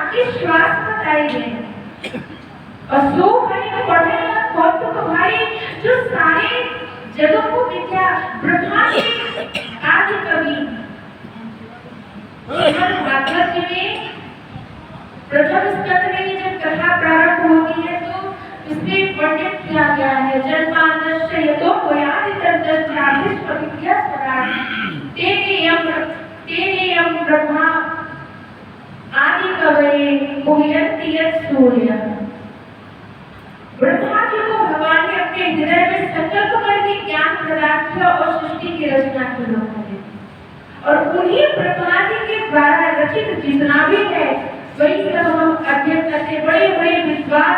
आपके श्वास बताए गए हैं। और सो हरि पढ़े कौतुक भाई जो सारे जगों को विद्या ब्रह्मा के आदि कवि भागवत में प्रथम स्कंद में जब कथा प्रारंभ होती है तो इसमें वर्णित किया गया है जन्मांतस्य यतो कोयादि तद्दस्यादिश प्रतिज्ञा स्वराट तेने यम ब्रह्मा आदि कवये मुह्यन्ति यत् सूर्य। ब्रह्मा जी को भगवान ने अपने हृदय में संकल्प करके ज्ञान प्रदान किया और सृष्टि की रचना की लोगों और उन्हीं ब्रह्मा जी के द्वारा रचित जितना भी है वही सब हम अध्ययन करते बड़े बड़े विद्वान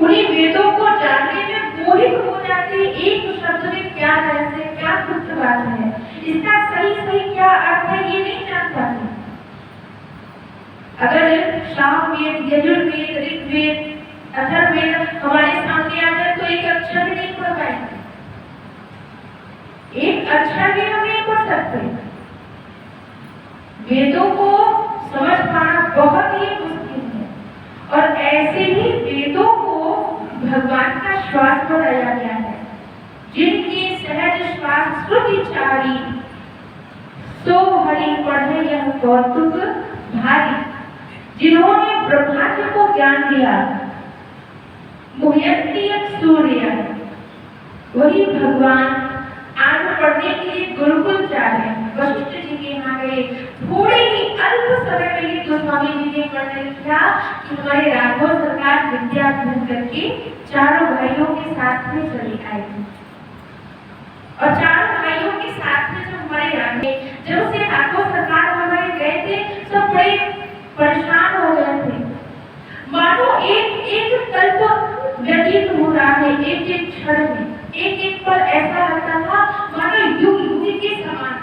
उन्हीं वेदों को जानने में मोहित हो जाते हैं। एक शब्द में क्या रहस्य क्या गुप्त बात है इसका सही सही क्या अर्थ है ये नहीं जान पाते। अगर सामवेद यजुर्वेद ऋग्वेद अथर्ववेद हमारे सामने आ जाए तो एक अक्षर भी नहीं पढ़ पाएंगे एक अक्षर भी हम नहीं पढ़ सकते। वेदों को समझ पाना बहुत ही मुश्किल है और ऐसे ही वेदों को भगवान का श्वास बताया गया है जिनके सहज श्वास श्रुतिचारी सो हरि पढ़े यह कौतुक भारी जिन्होंने ब्रह्मा जी को ज्ञान दिया मुह्यन्ति यत् सूर्य वही भगवान आज पढ़ने के लिए गुरुकुल जा रहे हैं। वशिष्ठ जी के यहाँ गए थोड़े ही अल्प समय में ही तो स्वामी जी ने वर्णन किया कि हमारे राघव सरकार विद्या अध्ययन करके चारों भाइयों के साथ में चले आए और चारों भाइयों के साथ में जो हमारे जब से राघव सरकार हमारे गए थे सब बड़े परेशान हो गए थे मानो एक एक कल्प व्यतीत हो रहा है एक एक क्षण में एक एक पर ऐसा लगता था मानो युग युग के समान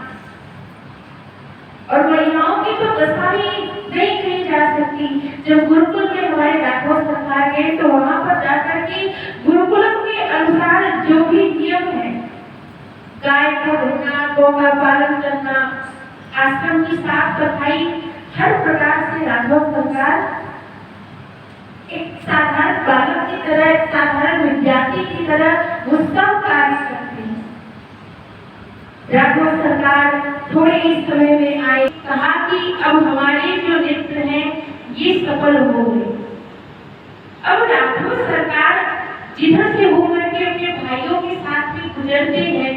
और महिलाओं की तो दशा भी नहीं कही जा सकती। जब गुरुकुल में हमारे राघव सरकार गए तो वहां पर जाकर के गुरुकुल के अनुसार जो भी नियम है गाय का धोना गौ का पालन करना आश्रम की साफ सफाई हर प्रकार से राघव सरकार एक साधारण बालक की तरह एक साधारण विद्यार्थी की तरह वो सब कार्य करते हैं। राघव सरकार थोड़े ही समय में आए कहा कि अब हमारे जो मित्र हैं ये सफल हो गए। अब राघव सरकार जिधर से होकर के अपने भाइयों के साथ में गुजरते हैं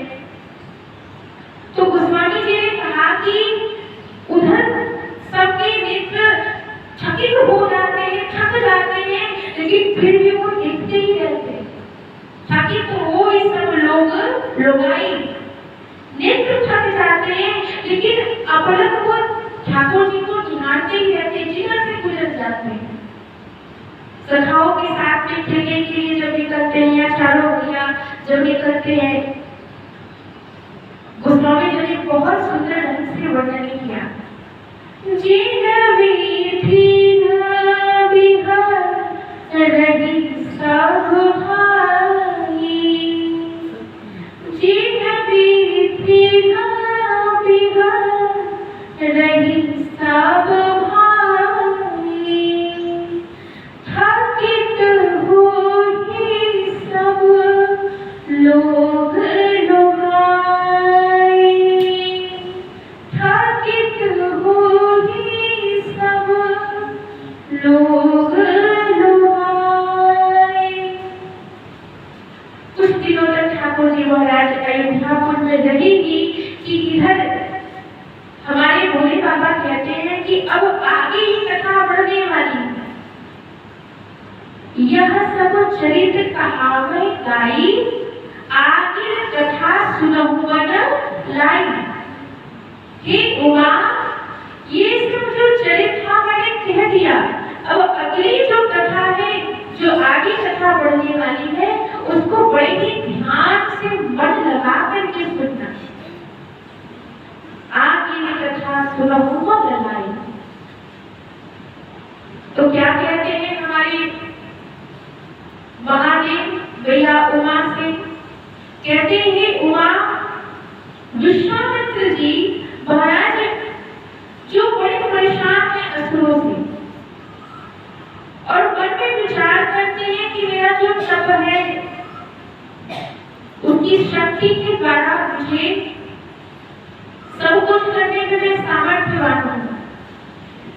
तो गोस्वामी जी ने कहा कि उधर सबके मित्र थकित हो जाते हैं थक जाते हैं लेकिन फिर भी वो दिखते ही रहते हैं। थकित हो ही सब लोगाई नेत्र थक जाते हैं लेकिन अपलक वो ठाकुर जी को निहारते ही रहते हैं जिधर से गुजर जाते हैं। सखाओं के साथ में खेलने के लिए जब निकलते हैं या चारों भैया जब निकलते हैं गोस्वामी जी ने बहुत सुंदर ढंग से वर्णन किया रही सब भाई रही सब भाई थकित हो ही सब लोग लुगाई थकित हो ही सब लोग कुछ दिनों तक ठाकुर जी महाराज अयोध्यापुर में रहेगी कि इधर हमारे भोले बाबा कहते हैं कि अब आगे ही कथा बढ़ने वाली है। यह सब चरित्र कहावे गाई आगे कथा सुनहुवन लाई। हे उमा ये सब जो चरित्र मैंने कह दिया अब अगली जो कथा है जो आगे कथा बढ़ने वाली है उसको बड़े ही ध्यान से मन लगा करके सुनना। आगे की कथा सुनहुवन लाई तो क्या कहते हैं हमारी महादेव भैया उमा से कहते हैं उमा विश्वामित्र जी महाराज जो बड़े परेशान हैं असुरों से आपसे बांटूंगा,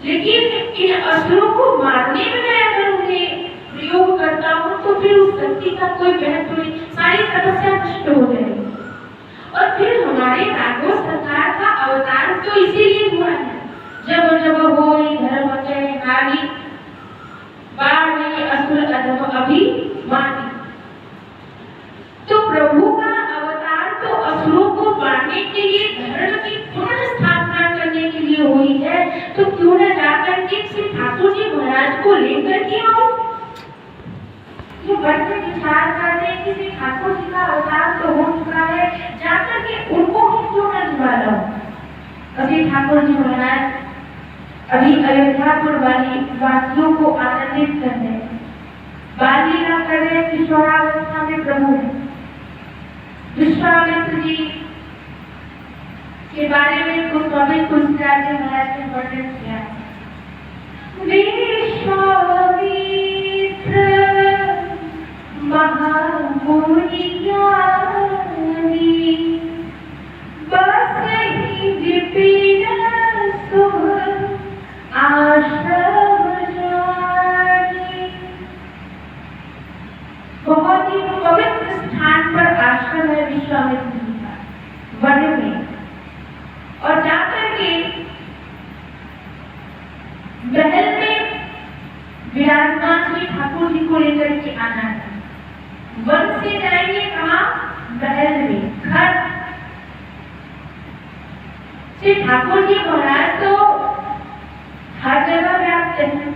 लेकिन इन असुरों को मारने में मैं अगर उन्हें प्रयोग करता हूँ तो फिर उस शक्ति का कोई महत्व नहीं, सारी तपस्या नष्ट हो जाएगी। और फिर हमारे राघव सरकार का अवतार तो इसीलिए हुआ है, जब जब होई धर्म के हानि बाढ़ में असुर अधम अभिमानी। तो प्रभु का अवतार तो असुरों को मारने के लिए, धर्म की पूर्ण स्थापना करने के लिए हुई है, तो क्यों न जाकर के श्री ठाकुर जी महाराज को लेकर के आओ। जो बड़े विचार करते हैं कि श्री ठाकुर जी का अवतार तो हो चुका है, जाकर के उनको ही क्यों न जुड़ा लो। अभी ठाकुर जी महाराज अभी अयोध्यापुर वाली वासियों को आनंदित कर रहे हैं, बाल लीला कर रहे हैं, किशोरावस्था में प्रभु है। विश्वामित्र जी के बारे में गोस्वामी तुलसीदास जी महाराज ने वर्णन किया है। विश्वामित्र महामुनि ज्ञानी, बसहि विपिन सुख आश्रम जानी। बहुत ही पवित्र स्थान पर आश्रम है विश्वामित्र जी का, वन में। और जाकर के महल में विराजमान श्री ठाकुर जी को लेकर के आना है। वन से जाएंगे कहाँ? महल में, घर। श्री ठाकुर जी महाराज तो हर जगह व्याप्त हैं,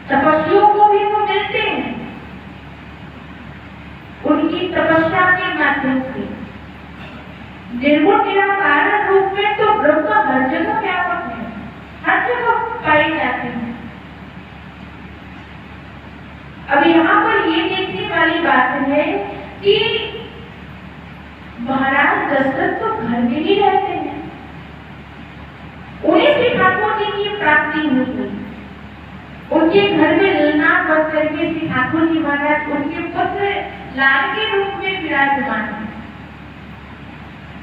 तपस्वियों को भी वो मिलते हैं उनकी तपस्या के माध्यम से। निर्गुण निराकार रूप में तो ब्रह्म हर जगह व्यापक है, हर जगह पाए जाते हैं। अब यहाँ पर ये देखने वाली बात है कि महाराज दशरथ तो घर में ही रहते हैं, उन्हें श्री ठाकुर जी की प्राप्ति हुई। उनके घर में ललना बन करके श्री ठाकुर जी महाराज उनके पुत्र लाल के रूप में विराजमान है।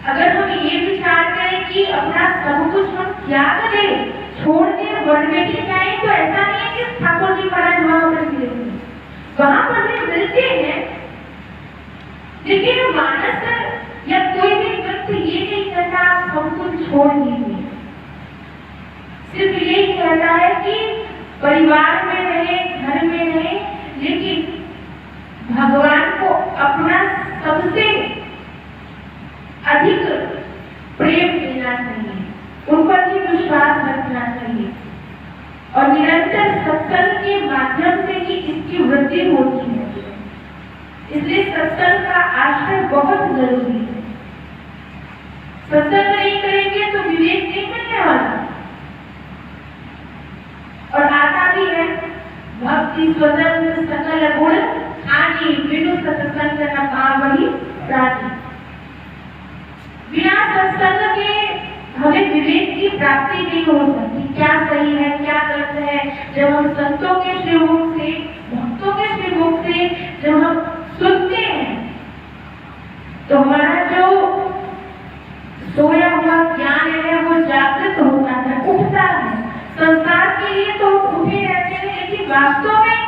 अगर हम ये विचार करें कि अपना सब कुछ हम त्याग दें, छोड़ के वन में ही जाए, तो ऐसा नहीं है कि ठाकुर जी महाराज वहां पर मिलेंगे, वहां पर भी मिलते हैं। लेकिन मानस या कोई भी व्यक्ति ये नहीं कहता आप सब कुछ छोड़ दीजिए, सिर्फ यही कहता है कि परिवार में रहे, घर में रहे, लेकिन भगवान को अपना सबसे अधिक प्रेम देना चाहिए, उन पर भी विश्वास रखना चाहिए। और निरंतर सत्संग के माध्यम से ही इसकी वृद्धि होती है। इसलिए सत्संग का आश्रय बहुत जरूरी है। सत्संग नहीं करेंगे तो विवेक नहीं मिलने वाला। और आता भी है भक्ति स्वतंत्र सकल गुण हानि, बिनु सत्संग न पावहि प्राणी। बिना सत्संग के हमें विवेक की प्राप्ति नहीं हो सकती, क्या सही है क्या गलत है। जब हम संतों के श्रीमुख से, भक्तों के श्रीमुख से जब हम सुनते हैं तो हमारा जो सोया हुआ ज्ञान है वो जागृत होता है, उठता है। संसार के लिए तो उठे रहते हैं, लेकिन वास्तव में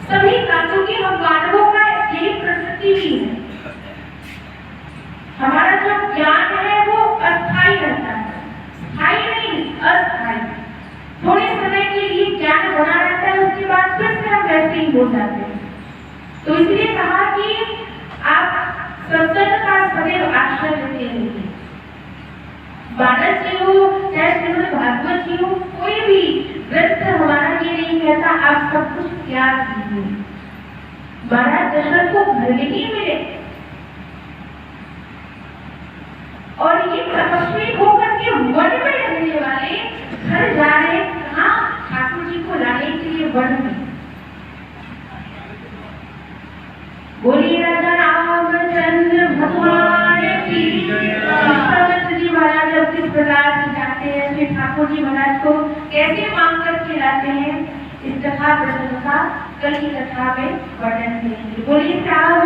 सभी कामों की हम मानवों का यही प्रकृति भी है। हमारा जो ज्ञान है वो अस्थायी रहता है, स्थायी नहीं, अस्थायी। थोड़े समय के लिए ज्ञान बना रहता है, उसके बाद फिर से हम वैसे ही हो जाते हैं। तो इसलिए कहा कि आप सत्संग का सदैव आश्रय लेते रहिए। बानस जी हो चाहे श्रीमद् भागवत जी हो, कोई भी ग्रंथ हमारा ये नहीं कहता आप सब कुछ त्याग दीजिए। महाराज दशरथ को घर में ही मिले और ये तपस्वी होकर के वन में रहने वाले घर जा रहे, कहाँ? ठाकुर जी को लाने के लिए वन में। बोलिए राजा रामचंद्र भगवान की। विश्वामित्र जी महाराज जब किस प्रकार से जाते हैं, श्री ठाकुर जी महाराज को कैसे मांग कर के लाते हैं, इस कथा प्रसंग का कल की कथा में वर्णन करेंगे। बोलिए राम